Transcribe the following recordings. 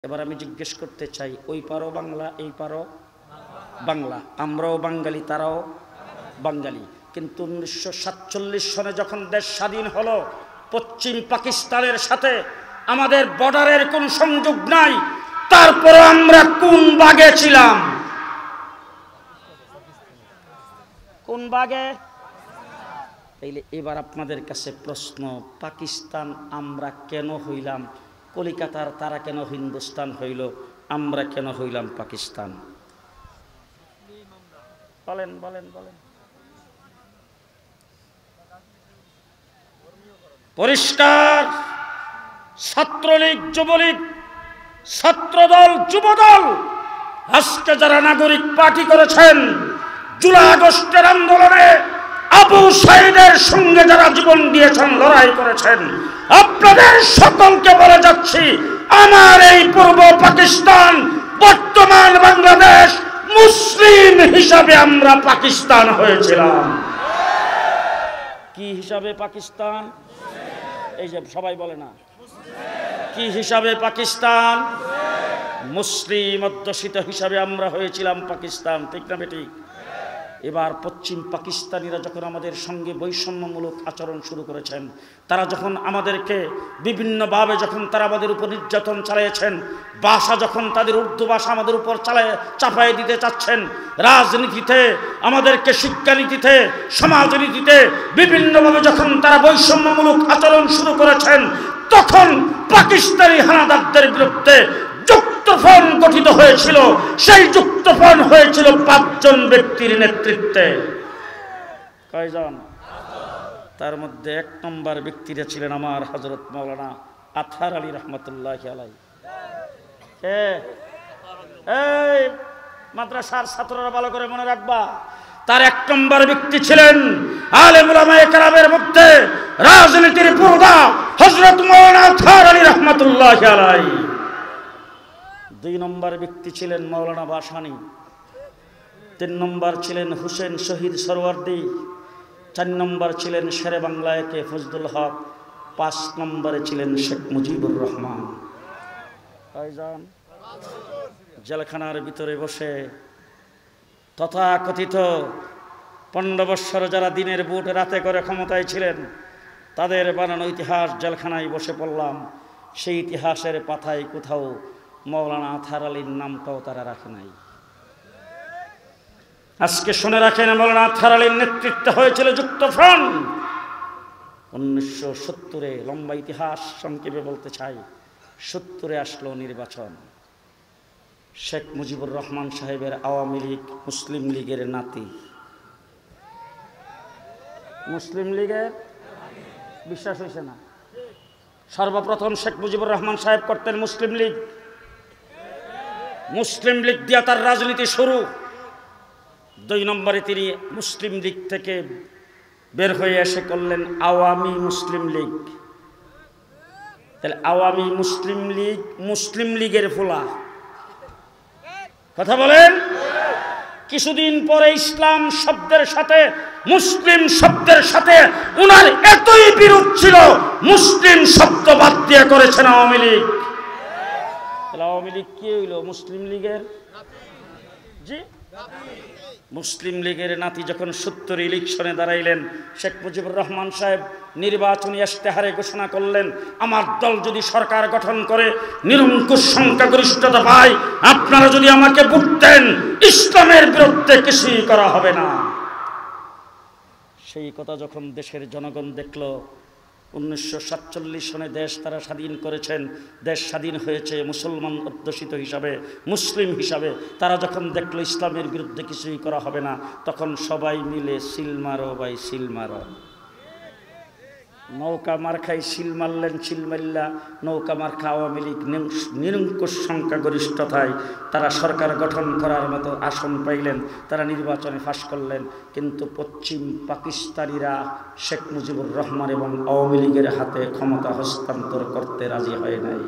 এবার আমি জিজ্ঞেস করতে চাই, ওই পারো বাংলা, এই পারো বাংলা, আমরাও বাঙালি, তারাও বাঙালি। কিন্তু 1947 সনে যখন দেশ স্বাধীন হলো, পশ্চিম পাকিস্তানের সাথে আমাদের বর্ডারের কোন সংযোগ নাই, তারপরে আমরা কোন ভাগে ছিলাম? কোন ভাগে? তাইলে এবার আপনাদের কাছে প্রশ্ন, পাকিস্তান আমরা কেন হইলাম? কলিকাতার তারা কেন হিন্দুস্তান হইল? আমরা কেন হইলাম পাকিস্তান? বলেন বলেন বলেন। পরিষ্কার, ছাত্রলীগ, যুবলীগ, ছাত্রদল, যুবদল, আজকে যারা নাগরিক পার্টি করেছেন, জুলাই আগস্টের আন্দোলনে আবু সাইদের সঙ্গে যারা জীবন দিয়েছেন, লড়াই করেছেন, আপনাদের সকলকে বলে যাচ্ছি, আমার এই পূর্ব পাকিস্তান, বর্তমান বাংলাদেশ, মুসলিম হিসাবে আমরা পাকিস্তান হয়েছিলাম। কি হিসাবে পাকিস্তান? এই যে সবাই বলে না, কি হিসাবে পাকিস্তান? মুসলিম অধ্যুষিত হিসাবে আমরা হয়েছিলাম পাকিস্তান, ঠিক না বেটি? এবার পশ্চিম পাকিস্তানিরা যখন আমাদের সঙ্গে বৈষম্যমূলক আচরণ শুরু করেছেন, তারা যখন আমাদেরকে বিভিন্নভাবে যখন তারা আমাদের উপর নির্যাতন চালিয়েছেন, ভাষা যখন তাদের উর্দু ভাষা আমাদের উপর চাপাই দিতে চাচ্ছেন, রাজনীতিতে, আমাদেরকে শিক্ষানীতিতে, সমাজনীতিতে বিভিন্নভাবে যখন তারা বৈষম্যমূলক আচরণ শুরু করেছেন, তখন পাকিস্তানি হানাদারদের বিরুদ্ধে যুক্তফ্রন্ট গঠিত হয়েছিল। সেই যুক্তফ্রন্ট হয়েছিল 5 জন ব্যক্তির নেতৃত্বে। কয়জন? তার মধ্যে 1 নম্বর ব্যক্তিরা ছিলেন আমার হযরত মাওলানা আতহার আলী রহমতুল্লাহি আলাইহি। এই মাদ্রাসার ছাত্ররা ভালো করে মনে রাখবা, তার 1 নম্বর ব্যক্তি ছিলেন আলেম উলামায়ে কেরামের মধ্যে রাজনীতির পূর্বা হযরত মাওলানা আতহার আলী রহমতুল্লাহি আলাইহি। 2 নম্বর ব্যক্তি ছিলেন মাওলানা ভাসানী। 3 নম্বর ছিলেন হুসেন শহীদ সরওয়ার্দী। 4 নম্বর ছিলেন শেরে বাংলা একে ফজলুল হক। 5 নম্বরে ছিলেন শেখ মুজিবুর রহমান। কয়জন? জেলখানার ভিতরে বসে তথাকথিত 15 বৎসর যারা দিনের বুট রাতে করে ক্ষমতায় ছিলেন, তাদের বানানো ইতিহাস জেলখানায় বসে পড়লাম। সেই ইতিহাসের পাতায় কোথাও মাওলানা আতহার আলীর নামটাও তারা রাখে নাই। আজকে শুনে রাখেন, মাওলানা আতহার আলীর নেতৃত্বে হয়েছিল যুক্তফ্রন্ট। 1970-এ, লম্বা ইতিহাস সংক্ষেপে বলতে চাই, 70-এ আসলো নির্বাচন। শেখ মুজিবুর রহমান সাহেবের আওয়ামী লীগ মুসলিম লীগের নাতি। মুসলিম লীগের, বিশ্বাস হয়েছে না? সর্বপ্রথম শেখ মুজিবুর রহমান সাহেব করতেন মুসলিম লীগ। মুসলিম লীগ দিয়া তার রাজনীতি শুরু। 2 নম্বরে তিনি মুসলিম লীগ থেকে বের হয়ে এসে করলেন আওয়ামী মুসলিম লীগ। তাহলে আওয়ামী মুসলিম লীগ, মুসলিম লীগের ফোলা। কথা বলেন। কিছুদিন পরে ইসলাম শব্দের সাথে, মুসলিম শব্দের সাথে উনার এতই বিরোধ ছিল, মুসলিম শব্দ বাদ দিয়ে করেছেন আওয়ামী লীগ। আওয়ামী লীগ কি হইল? মুসলিম লীগের জি মুসলিম লীগের নাতি। যখন 70 ইলেকশনে দাঁড়াইলেন, শেখ মুজিবুর রহমান সাহেব নির্বাচনী ইশতেহারে ঘোষণা করলেন, আমার দল যদি সরকার গঠন করে, নিরঙ্কুশ সংখ্যাগরিষ্ঠতা পায়, আপনারা যদি আমাকে ভোট দেন, ইসলামের বিরুদ্ধে কিছুই করা হবে না। সেই কথা যখন দেশের জনগণ দেখল, 1947 সনে দেশ তারা স্বাধীন করেছেন, দেশ স্বাধীন হয়েছে মুসলমান অধ্যুষিত হিসাবে, মুসলিম হিসাবে, তারা যখন দেখলো ইসলামের বিরুদ্ধে কিছুই করা হবে না, তখন সবাই মিলে সিল মারো ভাই, সিল মারো। নৌকা মার্কায় সিল মারলেন, সিল মারলা নৌকা মার্কা আওয়ামী লীগ নিরঙ্কুশ সংখ্যাগরিষ্ঠতায় তারা সরকার গঠন করার মতো আসন পাইলেন, তারা নির্বাচনে ফাঁস করলেন। কিন্তু পশ্চিম পাকিস্তানিরা শেখ মুজিবুর রহমান এবং আওয়ামী লীগের হাতে ক্ষমতা হস্তান্তর করতে রাজি হয় নাই।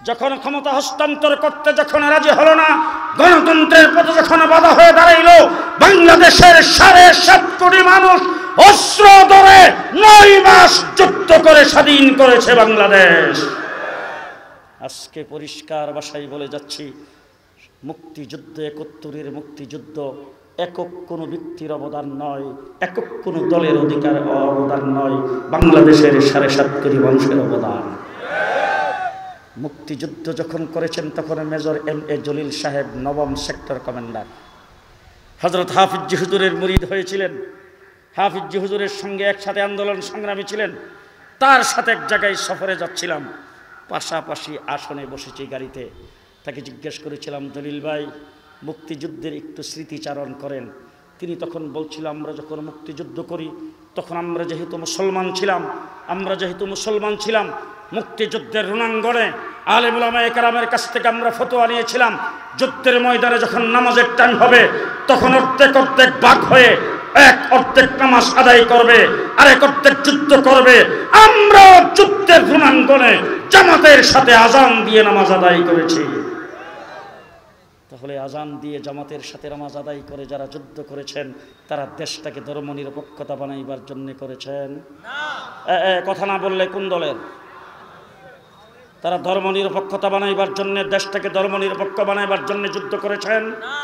যখন ক্ষমতা হস্তান্তর করতে যখন রাজি হলো না, গণতন্ত্রের পথে যখন বাধা হয়ে দাঁড়াইল, বাংলাদেশের 7.5 কোটি মানুষ অস্ত্র ধরে 9 মাস যুদ্ধ করে স্বাধীন করেছে বাংলাদেশ। আজকে পরিষ্কার ভাষায় বলে যাচ্ছি, মুক্তিযুদ্ধ ৭১-এর মুক্তিযুদ্ধ একক কোনো ব্যক্তির অবদান নয়, একক কোনো দলের অধিকার অবদান নয়, বাংলাদেশের ৭.৫ কোটি মানুষের অবদান। মুক্তিযুদ্ধ যখন করেছেন তখন মেজর M.A. জলিল সাহেব নবম সেক্টর কমান্ডার, হযরত হাফিজ হুজুরের মুরিদ হয়েছিলেন, হাফিজ হুজুরের সঙ্গে একসাথে আন্দোলন সংগ্রামী ছিলেন। তার সাথে এক জায়গায় সফরে যাচ্ছিলাম, পাশাপাশি আসনে বসেছি গাড়িতে। তাকে জিজ্ঞেস করেছিলাম, জলিল ভাই মুক্তিযুদ্ধের একটু স্মৃতিচারণ করেন। তিনি তখন বলছিল, আমরা যখন মুক্তিযুদ্ধ করি তখন আমরা যেহেতু মুসলমান ছিলাম মুক্তিযুদ্ধের রণাঙ্গনে আলেম উলামায়ে কেরামের কাছ থেকে আমরা ফতোয়া নিয়েছিলাম, যুদ্ধের ময়দানে যখন নামাজের টাইম হবে তখন অর্ধেক ভাগ হয়ে এক অর্ধেক নামাজ আদায় করবে, আরেক অর্ধেক যুদ্ধ করবে। আমরা যুদ্ধের রণাঙ্গনে জামাতের সাথে আজান দিয়ে নামাজ আদায় করেছি। তাহলে আজান দিয়ে জামাতের সাথে নামাজ আদায় করে যারা যুদ্ধ করেছেন তারা দেশটাকে ধর্মনিরপেক্ষতা বানাইবার জন্য করেছেন না। কথা না বললে কোন দলের? তারা ধর্মনিরপেক্ষতা বানাইবার জন্য, দেশটাকে ধর্মনিরপেক্ষ বানাইবার জন্য যুদ্ধ করেছেন না।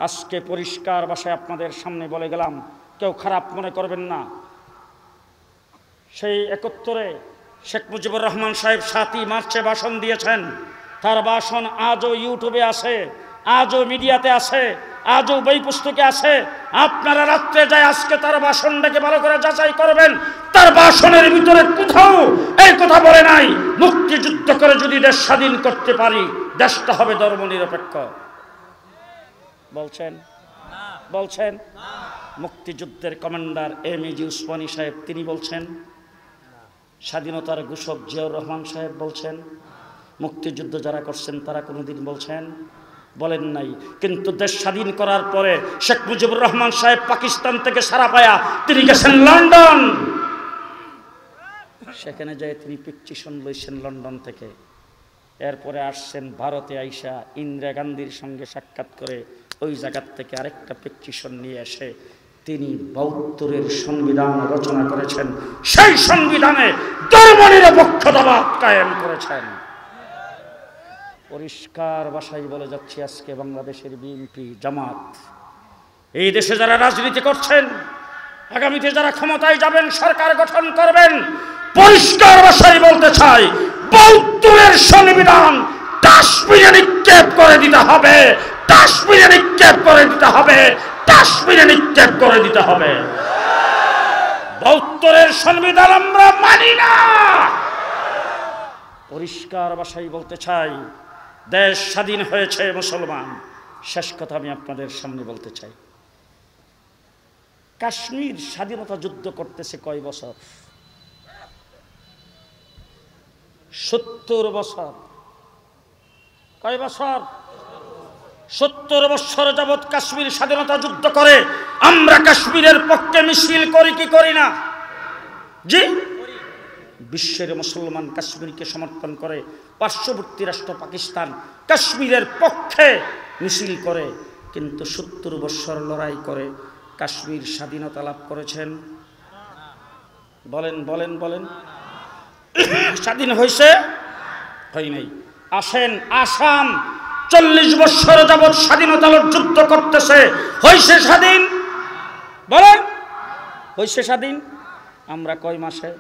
আজকে পরিষ্কার ভাষায় আপনাদের সামনে বলে গেলাম, কেউ খারাপ মনে করবেন না। সেই ৭১-এ শেখ মুজিবুর রহমান সাহেব ৭ই মার্চে ভাষণ দিয়েছেন। তার ভাষণ আজও ইউটিউবে আছে, আজও মিডিয়াতে আছে, আজও বই পুস্তকে আছে। আপনারা রাত্রে যায় আজকে তার ভাষণটাকে ভালো করে যাচাই করবেন। তার ভাষণের ভিতরে কোথাও এই কথা বলে নাই, মুক্তিযুদ্ধ করে যদি দেশ স্বাধীন করতে পারি দেশটা হবে ধর্মনিরপেক্ষ। বলছেন মুক্তিযুদ্ধের কমান্ডার M.A. উসমানী সাহেব তিনি বলছেন, স্বাধীনতার ঘোষক জিয়াউর রহমান সাহেব বলছেন, মুক্তিযুদ্ধ যারা করছেন তারা কোনোদিন বলেন নাই। কিন্তু দেশ স্বাধীন করার পরে শেখ মুজিবুর রহমান সাহেব পাকিস্তান থেকে সারা পায়া তিনি গেছেন লন্ডন। সেখানে যায় তিনি পিকচিশন লইছেন লন্ডন থেকে। এরপরে আসছেন ভারতে, আইসা ইন্দিরা গান্ধীর সঙ্গে সাক্ষাৎ করে ওই জায়গার থেকে আরেকটা পিকচিশন নিয়ে এসে তিনি ৭২-এর সংবিধান রচনা করেছেন। সেই সংবিধানে ধর্মনিরপেক্ষতাবাদ কায়েম করেছেন। পরিষ্কার ভাষায় বলে যাচ্ছি, আজকে বাংলাদেশের বিএনপি, জামাত, এই দেশে যারা রাজনীতি করছেন, আগামীতে যারা ক্ষমতায় যাবেন, সরকার গঠন করবেন, পরিষ্কার ভাষায় বলতে চাই ৭২-এর সংবিধান কাশ্মীরে নিক্ষেপ করে দিতে হবে, কাশ্মীরে নিক্ষেপ করে দিতে হবে, কাশ্মীরে নিক্ষেপ করে দিতে হবে। ৭২-এর সংবিধান আমরা মানি না। পরিষ্কার ভাষায় বলতে চাই, দেশ স্বাধীন হয়েছে মুসলমান। শেষ কথা আমি আপনাদের সামনে বলতে চাই, কাশ্মীর স্বাধীনতা যুদ্ধ করতেছে কয় বছর? ৭০ বছর। কয় বছর? ৭০ বছর যাবৎ কাশ্মীর স্বাধীনতা যুদ্ধ করে। আমরা কাশ্মীরের পক্ষে মিছিল করি কি করি না? জি, বিশ্বের মুসলমান কাশ্মীরকে সমর্থন করে। পার্শ্ববর্তী রাষ্ট্র পাকিস্তান কাশ্মীরের পক্ষে মিছিল করে, কিন্তু ৭০ বছর লড়াই করে কাশ্মীর স্বাধীনতা লাভ করেছেন? বলেন স্বাধীন হয়েছে? হয় নাই। আসেন, আসাম ৪০ বছর যাবৎ স্বাধীনতা যুদ্ধ করতেছে, হয়েছে স্বাধীন? বলেন, হয়েছে স্বাধীন? আমরা কয় মাসে?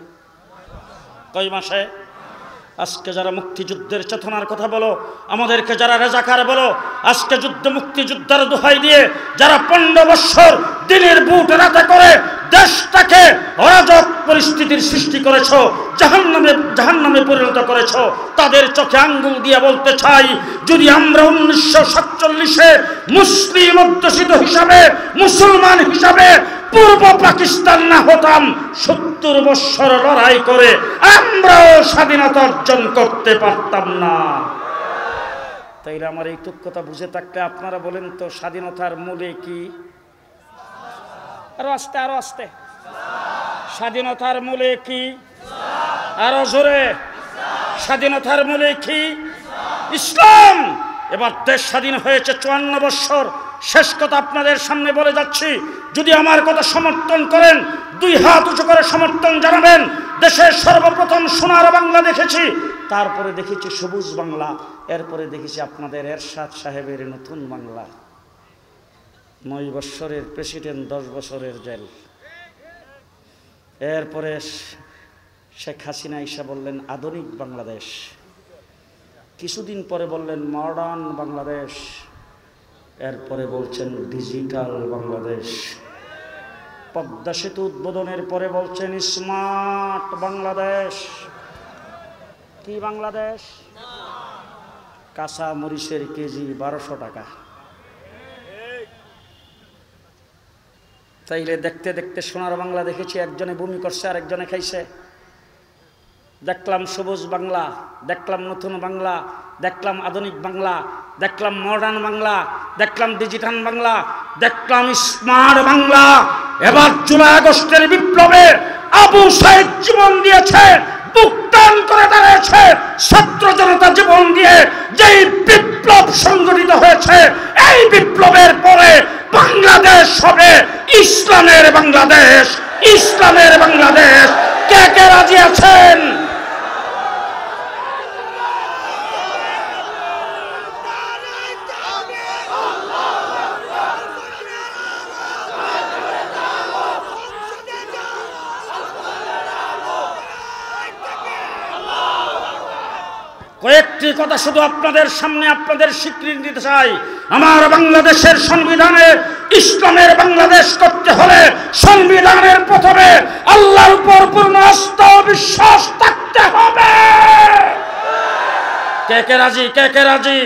আজকে যারা মুক্তিযুদ্ধের চেতনার কথা বলো, আমাদেরকে যারা রাজাকার বলো, আজকে মুক্তিযুদ্ধের দোহাই দিয়ে যারা ১৫ বছর দিনের বুট রাতে করে দেশটাকে অরাজক পরিস্থিতির সৃষ্টি করেছো, জাহান্নামে পরিণত করেছো, তাদের চোখে আঙ্গুল দিয়ে বলতে চাই, যদি আমরা 1947-এ মুসলিম অধ্যুষিত হিসাবে, মুসলমান হিসাবে পূর্ব পাকিস্তান না হতাম, ৭০ বছর লড়াই করে আমরাও স্বাধীনতা অর্জন করতে পারতাম না। তাইলে আমার এই কথা বুঝে থাকলে আপনারা বলেন তো, স্বাধীনতার মূলে কি? আরো আস্তে স্বাধীনতার মূলে কি? আরো জোরে, স্বাধীনতার মূলে কি? ইসলাম। এবার দেশ স্বাধীন হয়েছে ৫৪ বছর। শেষ কথা আপনাদের সামনে বলে যাচ্ছি, যদি আমার কথা সমর্থন করেন ২ হাত উঁচু করে সমর্থন জানাবেন। দেশের সর্বপ্রথম সোনার বাংলা দেখেছি, তারপরে দেখেছি সবুজ বাংলা, এরপরে দেখেছি আপনাদের এরশাদ সাহেবের নতুন বাংলা। 9 বছরের প্রেসিডেন্ট, 10 বছরের জেল। এরপরে শেখ হাসিনা এসে বললেন আধুনিক বাংলাদেশ, কিছুদিন পরে বললেন মডার্ন বাংলাদেশ, এরপরে বলছেন ডিজিটাল বাংলাদেশ। পদ্মা সেতু উদ্বোধনের পরে বলছেন স্মার্ট বাংলাদেশ। কি বাংলাদেশ? কাঁচা মরিচের কেজি 1200 টাকা। তাইলে দেখতে দেখতে সোনার বাংলা দেখেছি, একজনে বমি করছে আর একজনে খাইছে। দেখলাম সবুজ বাংলা, দেখলাম নতুন বাংলা, দেখলাম আধুনিক বাংলা, দেখলাম মডার্ন বাংলা, দেখলাম ডিজিটাল বাংলা, দেখলাম স্মার্ট বাংলা। এবার জুলাই আগস্টের বিপ্লবে আবু সাইদ জীবন দিয়েছে, বুকটান করে দাঁড়িয়েছে, ছাত্র জনতা জীবন দিয়ে যেই বিপ্লব সংগঠিত হয়েছে, এই বিপ্লবের পরে বাংলাদেশ হবে ইসলামের বাংলাদেশ, ইসলামের বাংলাদেশ। কে কে রাজি আছেন? কয়েকটি কথা শুধু আপনাদের সামনে আপনাদের স্বীকৃতি দিতে চাই। আমার বাংলাদেশের সংবিধানে ইসলামের বাংলাদেশ করতে হলে সংবিধানের প্রথমে আল্লাহর উপর পূর্ণ আস্থা ও বিশ্বাস থাকতে হবে। কে কে রাজি? কে কে রাজি?